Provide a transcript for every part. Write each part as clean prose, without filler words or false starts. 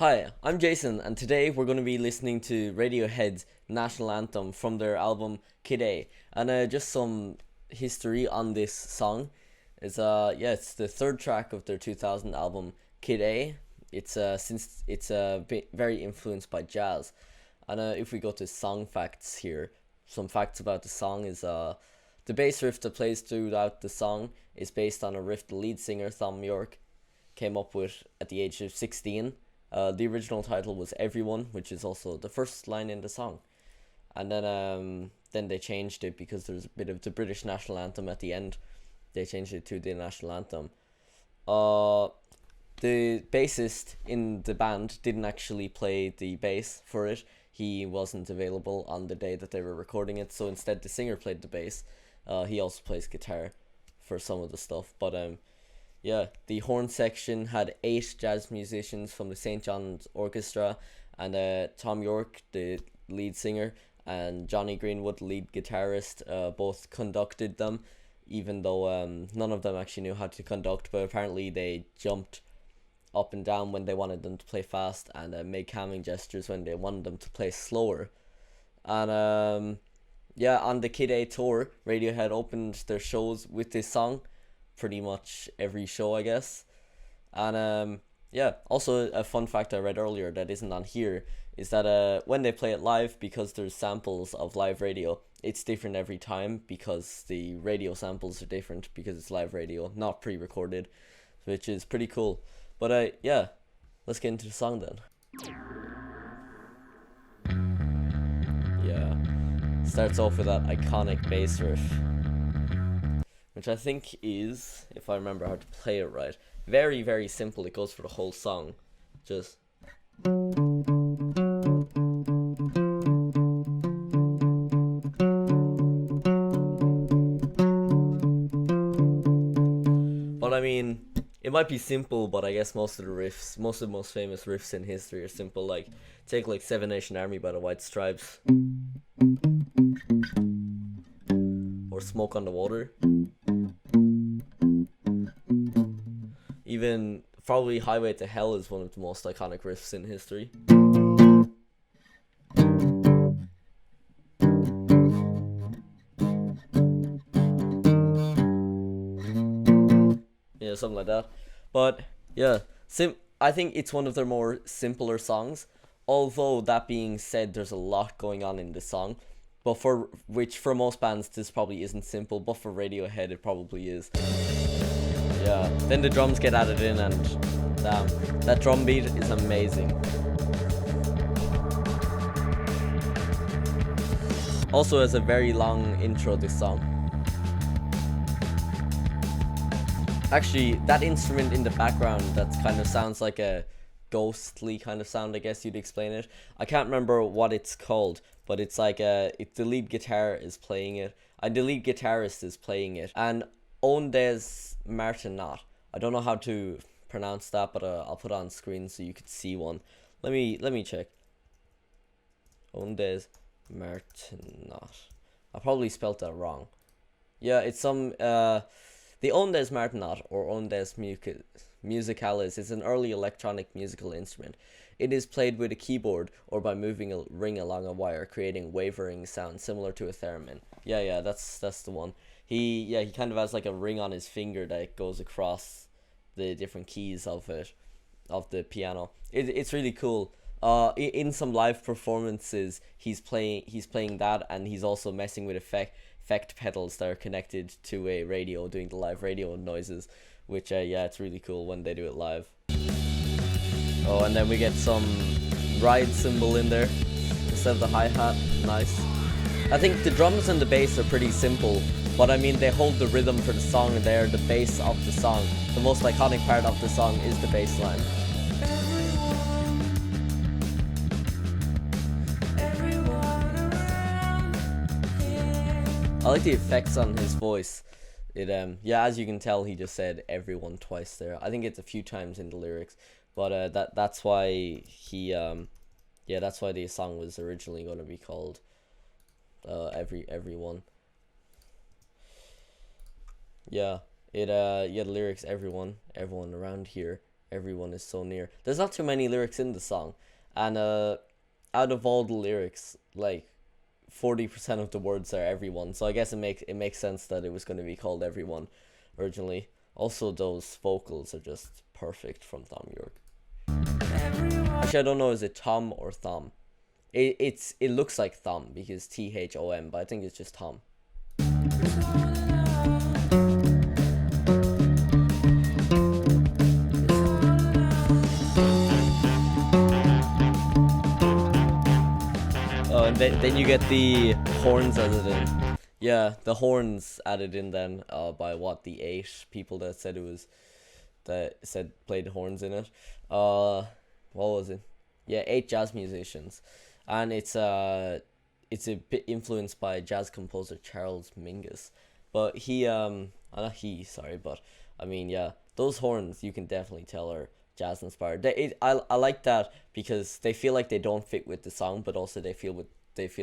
Hi, I'm Jason, and today we're going to be listening to Radiohead's national anthem from their album Kid A. And just some history on this song. It's the third track of their 2000 album Kid A. It's very influenced by jazz. And if we go to song facts here, some facts about the song is the bass riff that plays throughout the song is based on a riff the lead singer Thom Yorke came up with at the age of 16. The original title was Everyone, which is also the first line in the song. And then they changed it because there's a bit of the British national anthem at the end. They changed it to the national anthem. The bassist in the band didn't actually play the bass for it. He wasn't available on the day that they were recording it, so instead the singer played the bass. He also plays guitar for some of the stuff, but yeah, the horn section had 8 jazz musicians from the St. John's Orchestra, and Thom Yorke, the lead singer, and Johnny Greenwood, lead guitarist, both conducted them, even though none of them actually knew how to conduct, but apparently they jumped up and down when they wanted them to play fast, and made calming gestures when they wanted them to play slower. And yeah, on the Kid A tour, Radiohead opened their shows with this song pretty much every show, I guess. And yeah, also a fun fact I read earlier that isn't on here is that when they play it live, because there's samples of live radio, it's different every time because the radio samples are different because it's live radio, not pre-recorded, which is pretty cool. But yeah, let's get into the song then. Yeah, starts off with that iconic bass riff, which I think is, if I remember how to play it right, very, very simple. It goes for the whole song. Just. But I mean, it might be simple, but I guess most of the most famous riffs in history are simple. Like, take like Seven Nation Army by the White Stripes, or Smoke on the Water. Even probably Highway to Hell is one of the most iconic riffs in history. Yeah, something like that. But yeah, I think it's one of their more simpler songs. Although that being said, there's a lot going on in this song. But for most bands this probably isn't simple, but for Radiohead it probably is. Yeah, then the drums get added in, and damn, that drum beat is amazing. Also has a very long intro, this song. Actually, that instrument in the background that kind of sounds like a ghostly kind of sound, I guess you'd explain it. I can't remember what it's called, but it's like the lead guitar is playing it, and the lead guitarist is playing it, and Ondes Martinot. I don't know how to pronounce that, but I'll put it on screen so you could see one. Let me check. Ondes Martinot. I probably spelt that wrong. Yeah, it's some the Ondes Martinot, or Ondes Musicalis, is an early electronic musical instrument. It is played with a keyboard or by moving a ring along a wire, creating wavering sound similar to a theremin. Yeah, that's the one. He kind of has like a ring on his finger that goes across the different keys of the piano. It's really cool. In some live performances, he's playing that, and he's also messing with effect pedals that are connected to a radio, doing the live radio noises, which yeah, it's really cool when they do it live. Oh, and then we get some ride cymbal in there instead of the hi-hat. Nice. I think the drums and the bass are pretty simple, but I mean, they hold the rhythm for the song, and they're the base of the song. The most iconic part of the song is the bass line. I like the effects on his voice. Yeah, as you can tell, he just said everyone twice there. I think it's a few times in the lyrics, but that's why that's why the song was originally going to be called everyone. Yeah, the lyrics, everyone around here, Everyone is so near. There's not too many lyrics in the song, and out of all the lyrics, like 40% of the words are everyone. So I guess it makes sense that it was going to be called Everyone originally. Also, those vocals are just perfect from Thom Yorke. Actually, I don't know, is it Tom or Thom? It looks like Thom because Thom, but I think it's just Tom. Oh, and then you get the horns added in. Yeah, the horns added in then by the 8 people that said played horns in it. What was it? Yeah, 8 jazz musicians, and it's a bit influenced by jazz composer Charles Mingus, but not he, sorry, but I mean, yeah, those horns you can definitely tell are jazz inspired. I like that because they feel like they don't fit with the song, but also they feel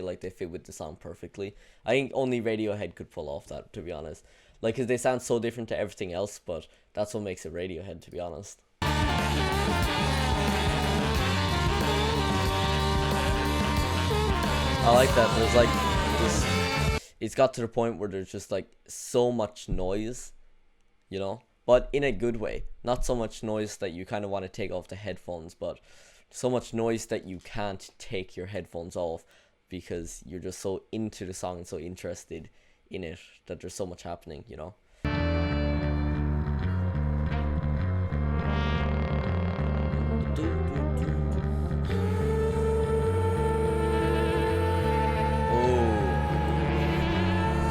like they fit with the song perfectly. I think only Radiohead could pull off that, to be honest. Like, 'cause they sound so different to everything else, but that's what makes it Radiohead, to be honest. I like that. There's like this. It's got to the point where there's just like so much noise, but in a good way. Not so much noise that you kind of want to take off the headphones, but so much noise that you can't take your headphones off because you're just so into the song and so interested in it that there's so much happening.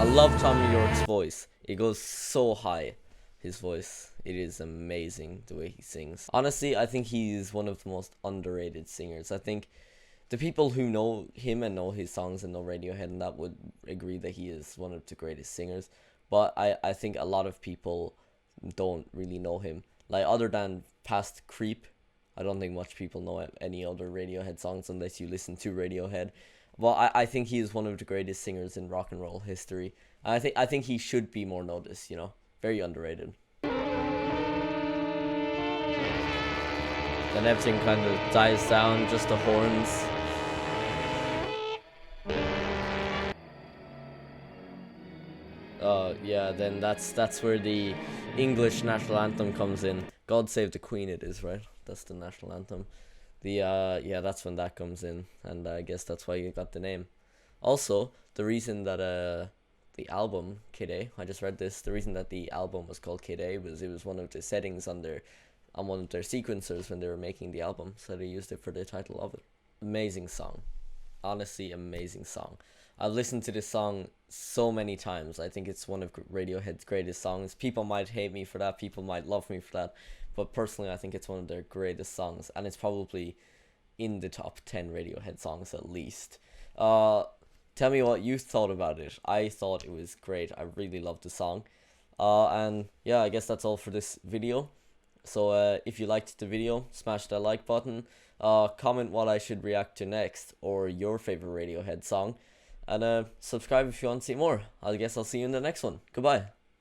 I love Thom Yorke's voice. It goes so high. His voice. It is amazing the way he sings. Honestly, I think he's one of the most underrated singers. I think the people who know him and know his songs and know Radiohead and that would agree that he is one of the greatest singers. But I think a lot of people don't really know him. Like, other than past Creep, I don't think much people know any other Radiohead songs unless you listen to Radiohead. Well, I think he is one of the greatest singers in rock and roll history. I think he should be more noticed, Very underrated. Then everything kind of dies down, just the horns. Yeah, then that's where the English national anthem comes in. God Save the Queen it is, right? That's the national anthem. Yeah, that's when that comes in, and I guess that's why you got the name. Also, the reason that the album Kid A, I just read this, the reason that the album was called Kid A was it was one of the settings on one of their sequencers when they were making the album, so they used it for the title of it. Amazing song. Honestly, amazing song. I've listened to this song so many times. I think it's one of Radiohead's greatest songs. People might hate me for that, people might love me for that, but personally I think it's one of their greatest songs, and it's probably in the top 10 Radiohead songs at least. Tell me what you thought about it. I thought it was great. I really loved the song. And yeah, I guess that's all for this video. So if you liked the video, smash that like button. Comment what I should react to next, or your favorite Radiohead song. And subscribe if you want to see more. I guess I'll see you in the next one. Goodbye.